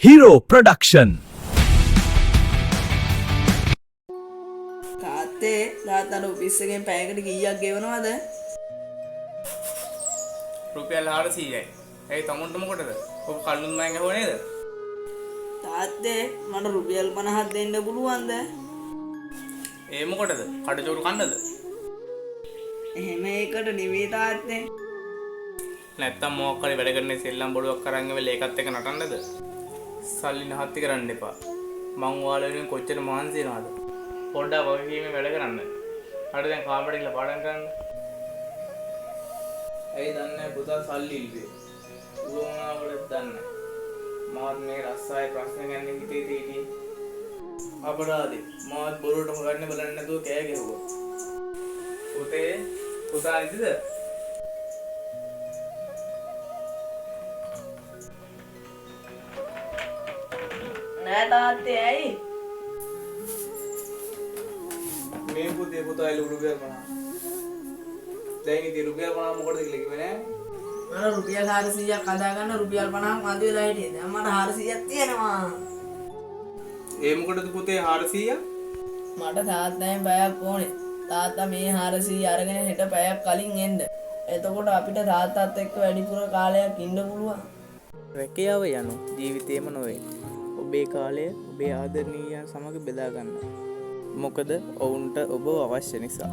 Hero Production. තාත්තේ තාත්තට office එකෙන් පැයකට කීයක් ගෙවනවද? රුපියල් 400යි. ඒ තමුන්ට මොකටද? ඔබ කල්ලුන් මයන් ගහුව නේද? තාත්තේ මට රුපියල් 50ක් දෙන්න පුළුවන්ද? ඒ මොකටද? කඩචෝරු කන්නද? එහෙම ඒකට නෙවෙයි තාත්තේ. නැත්තම් මොකක් හරි වැඩ කරන්නේ සෙල්ලම් බොඩුවක් අරන් ඉවල ඒකත් එක්ක නටන්නද? සල්ලි නහත්ති කරන්න එපා. මං ඔයාලා වෙනුවෙන් කොච්චර මහන්සි වෙනවද? පොඩ්ඩක් වගකීමෙන් වැඩ කරන්න. හරි දැන් කාමරේට ගිහලා පාඩම් කරන්න. ඇයි දන්නේ පුතා සල්ලි ඉල්ලුවේ? උවමනාවලත් දන්නේ. මාත් මේ රස්සාවේ ප්‍රශ්න ගැන හිතේ තියෙන්නේ. අපරාධේ මාත් බොරුවට හොයන්න බලන්නේ නැතුව කෑ ගැහුවා. පුතේ පුතා ඉදිද? නෑ තාත්තේ ඇයි? මේ පුතේ පුතා ඉල්ල රුපියල් 50. දැන් ඉතින් රුපියල් 50 මොකටද කියලා කිව්වේ නෑ. මට රුපියල් 400ක් හදාගන්න රුපියල් 50ක් මදි වෙලා හිටියේ. දැන් මට 400ක් තියෙනවා. ඒ මොකටද පුතේ 400ක්? මට තාත්තෙන් පැයක් ඕනේ. තාත්තා මේ 400 අරගෙන හෙට පැයක් කලින් එන්න. එතකොට අපිට තාත්තත් එක්ක වැඩිපුර කාලයක් ඉන්න පුළුවන්. රැකියාව යනු ජීවිතේම නොවේ. ඔබේ කාලය ඔබේ ආදරණීයයන් සමග බෙදා ගන්න. මොකද ඔවුන්ට ඔබ අවශ්‍ය නිසා.